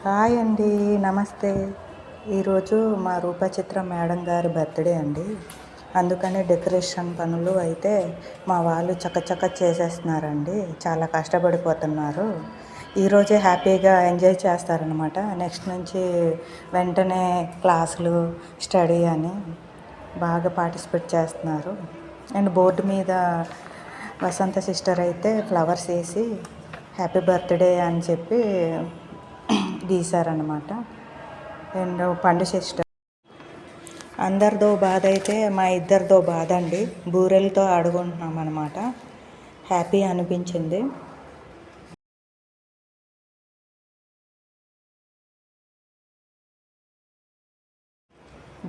Hi అండి, నమస్తే. ఈరోజు మా రూపచిత్ర మేడం గారి బర్త్డే అండి. అందుకని డెకరేషన్ పనులు అయితే మా వాళ్ళు చకచక చేసేస్తున్నారండి. చాలా కష్టపడిపోతున్నారు. ఈరోజే హ్యాపీగా ఎంజాయ్ చేస్తారనమాట. నెక్స్ట్ నుంచి వెంటనే క్లాసులు, స్టడీ అని బాగా పార్టిసిపేట్ చేస్తున్నారు. అండ్ బోర్డు మీద వసంత సిస్టర్ అయితే ఫ్లవర్స్ వేసి హ్యాపీ బర్త్డే అని చెప్పి గీశారనమాట. అండ్ పండు సిస్టర్ అందరిదో బాధ అయితే మా ఇద్దరిదో బాధ అండి. బూరెలతో ఆడుకుంటున్నాం అనమాట. హ్యాపీ అనిపించింది.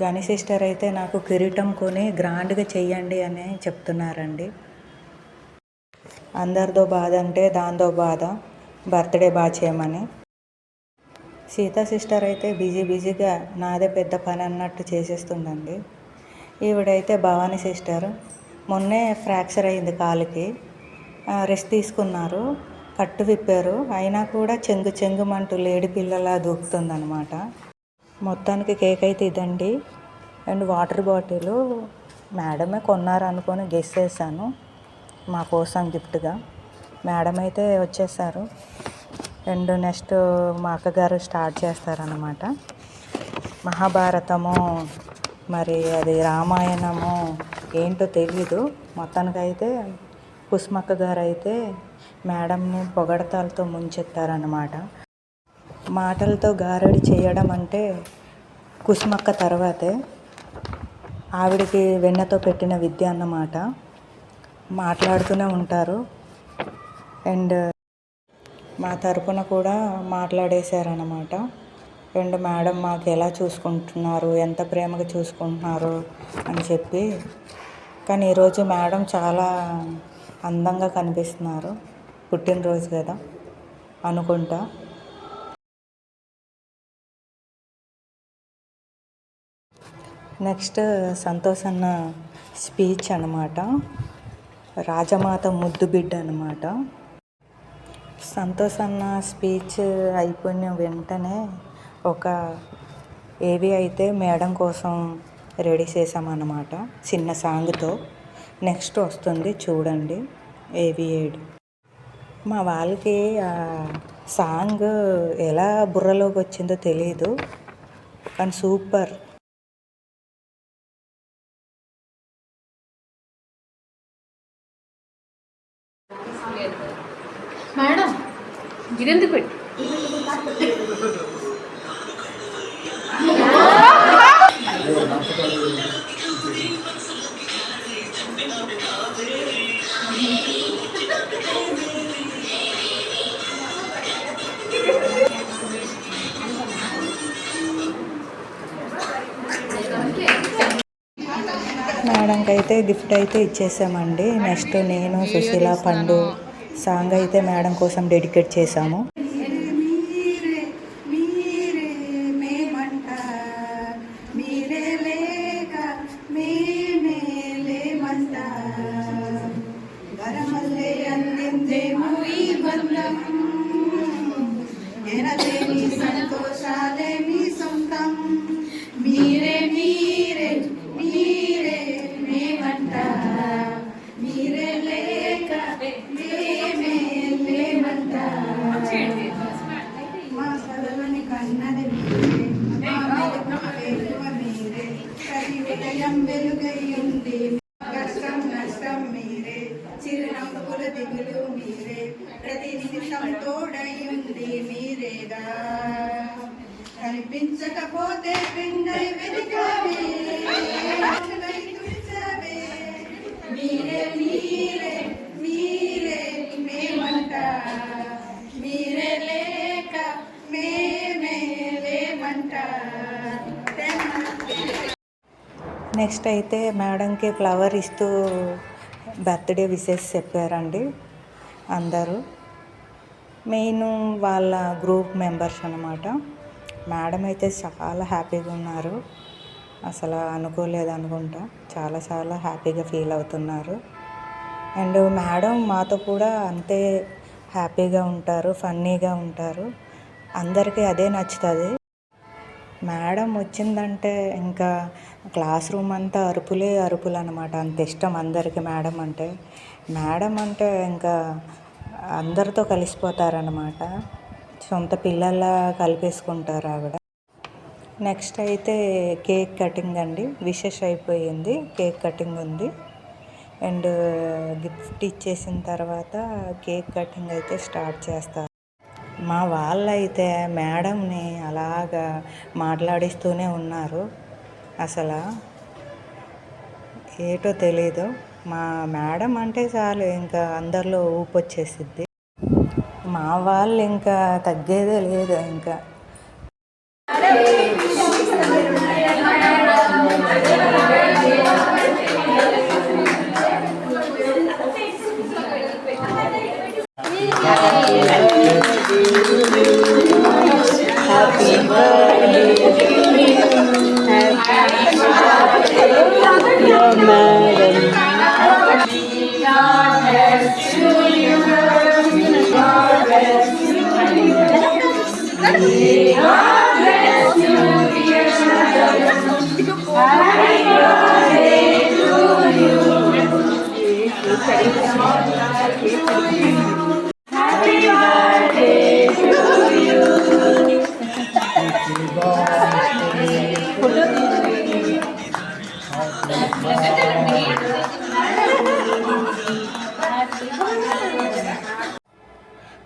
గని సిస్టర్ అయితే నాకు కిరీటం కొని గ్రాండ్గా చెయ్యండి అని చెప్తున్నారండి. అందరిదో బాధ అంటే దాంతో బాధ, బర్త్డే బాగా చేయమని. సీతా సిస్టర్ అయితే బిజీగా నాదే పెద్ద పని అన్నట్టు చేసేస్తుందండి. ఈవిడైతే భవానీ సిస్టర్ మొన్నే ఫ్రాక్చర్ అయింది కాలుకి, రెస్ట్ తీసుకున్నారు, కట్టు విప్పారు, అయినా కూడా చెంగుమంటూ లేడి పిల్లలా దూకుతుందనమాట. మొత్తానికి కేక్ అయితే ఇదండి. అండ్ వాటర్ బాటిల్ మేడమే కొన్నారు అనుకొని గెస్ చేశాను మా కోసం గిఫ్ట్గా. మేడం అయితే వచ్చేసారు. అండ్ నెక్స్ట్ మా అక్కగారు స్టార్ట్ చేస్తారనమాట. మహాభారతము మరి అది రామాయణము ఏంటో తెలీదు. మొత్తానికైతే కుసుమక్క గారు అయితే మేడంని పొగడతాలతో ముంచెత్తారనమాట. మాటలతో గారడి చేయడం అంటే కుసుమక్క తర్వాతే. ఆవిడకి వెన్నతో పెట్టిన విద్య అన్నమాట. మాట్లాడుతూనే ఉంటారు. అండ్ మా తరపున కూడా మాట్లాడేశారనమాట. అండ్ మేడం మాకు ఎలా చూసుకుంటున్నారు, ఎంత ప్రేమగా చూసుకుంటున్నారు అని చెప్పి. కానీ ఈరోజు మేడం చాలా అందంగా కనిపిస్తున్నారు. పుట్టినరోజు కదా అనుకుంటా. నెక్స్ట్ సంతోష్ అన్న స్పీచ్ అనమాట. రాజమాత ముద్దు బిడ్డ అనమాట. సంతోష్ అన్న స్పీచ్ అయిపోయిన వెంటనే ఒక ఏవి అయితే మేడం కోసం రెడీ చేసామన్నమాట చిన్న సాంగ్తో. నెక్స్ట్ వస్తుంది చూడండి ఏవి ఏడు. మా వాళ్ళకి ఆ సాంగ్ ఎలా బుర్రలోకి వచ్చిందో తెలీదు, కానీ సూపర్. మేడం గిరెందుకు పెట్టి మేడంకి అయితే గిఫ్ట్ అయితే ఇచ్చేసామండి. నెక్స్ట్ నేను సుశీల పండు సాంగ్ అయితే మేడం కోసం డెడికేట్ చేశాము. వెలుగయ్యుంది కష్టం నష్టం మీరే, చిరునవ్వుల దిగులు మీరే, ప్రతి నిమిషం తోడయ్యుంది మీరేగా. కనిపించకపోతే పిండై వెతికావే, మీరే మీరే మీరే మేమంట, మీరే లేక మేమే లేమంట. నెక్స్ట్ అయితే మేడంకి ఫ్లవర్ ఇస్తూ బర్త్డే విషెస్ చెప్పారండి అందరూ. మెయిన్ వాళ్ళ గ్రూప్ మెంబర్స్ అనమాట. మేడం అయితే చాలా హ్యాపీగా ఉన్నారు. అసలు అనుకోలేదు అనుకుంటా, చాలా హ్యాపీగా ఫీల్ అవుతున్నారు. అండ్ మేడం మాతో కూడా అంతే హ్యాపీగా ఉంటారు, ఫన్నీగా ఉంటారు. అందరికీ అదే నచ్చుతుంది. మేడం వచ్చిందంటే ఇంకా క్లాస్ రూమ్ అంతా అరుపులే అరుపులు అనమాట. అంత ఇష్టం అందరికీ మేడం అంటే. మేడం అంటే ఇంకా అందరితో కలిసిపోతారనమాట. సొంత పిల్లల్లా కలిపేసుకుంటారు ఆవిడ. నెక్స్ట్ అయితే కేక్ కటింగ్ అండి. విషెస్ అయిపోయింది, కేక్ కటింగ్ ఉంది. అండ్ గిఫ్ట్ ఇచ్చేసిన తర్వాత కేక్ కటింగ్ అయితే స్టార్ట్ చేస్తారు. మా వాళ్ళైతే మేడంని అలాగా మాట్లాడిస్తూనే ఉన్నారు. అసలు ఏటో తెలీదు. మా మేడం అంటే చాలు ఇంకా అందరిలో ఊపు వచ్చేసిద్ది. మా వాళ్ళు ఇంకా తగ్గేదే లేదు. ఇంకా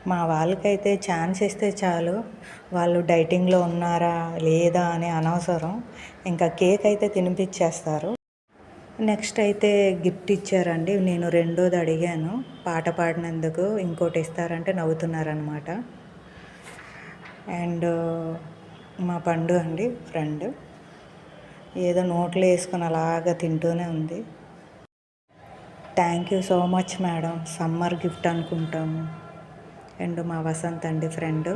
మా వాళ్ళకైతే ఛాన్స్ ఇస్తే చాలు, వాళ్ళు డైటింగ్లో ఉన్నారా లేదా అని అనవసరం, ఇంకా కేక్ అయితే తినిపించేస్తారు. నెక్స్ట్ అయితే గిఫ్ట్ ఇచ్చారండి. నేను రెండోది అడిగాను పాట పాడినందుకు, ఇంకోటి ఇస్తారంటే నవ్వుతున్నారనమాట. అండ్ మా పండు అండి, ఫ్రెండ్, ఏదో నోట్లో వేసుకొని అలాగా తింటూనే ఉంది. Thank you so much madam. Summer gift అనుకుంటాము. అండ్ మా వసంత్ అండి, ఫ్రెండ్.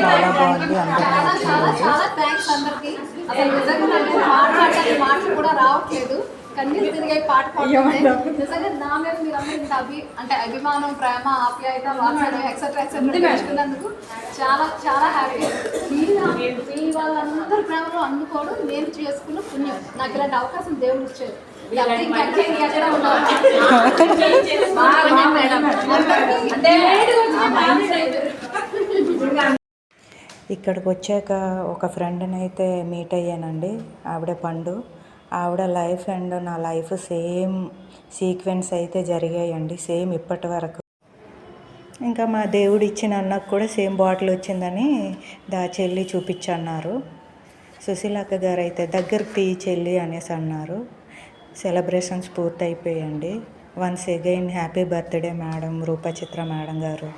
చాలా బాగుంది, అందరూ నచ్చింది. చాలా థ్యాంక్స్ అందరికి. అసలు నిజంగా నాకు మాట్లాడడానికి మాటలు కూడా రావట్లేదు. కన్నీళ్ళు తిరిగాయి పాట పాడుతుంటే. నిజంగా నా మీద మీరు అందరూ ఇంత అభిమానం, ప్రేమ, ఆప్యాయత, వాత్సల్యం ఎక్సెట్రా ఎక్సెట్రా పెంచుకున్నందుకు చాలా చాలా హ్యాపీ. మీ వాళ్ళందరూ ప్రేమలో అందుకోవడం నేను చేసుకున్న పుణ్యం. నాకు ఇలాంటి అవకాశం దేవుడు ఇచ్చారు. ఇక్కడికి వచ్చాక ఒక ఫ్రెండ్ని అయితే మీట్ అయ్యానండి. ఆవిడ పండు. ఆవిడ లైఫ్ అండ్ నా లైఫ్ సేమ్ సీక్వెన్స్ అయితే జరిగాయండి, సేమ్ ఇప్పటి వరకు. ఇంకా మా దేవుడు ఇచ్చిన అన్నకు కూడా సేమ్ బాటిల్ వచ్చిందని చెల్లి చూపించన్నారు. సుశీలక్క గారు అయితే దగ్గరకు తీయి చెల్లి అనేసి అన్నారు. సెలబ్రేషన్స్ పూర్తయిపోయాయండి. Once again happy birthday madam, Roopachitra madam గారు.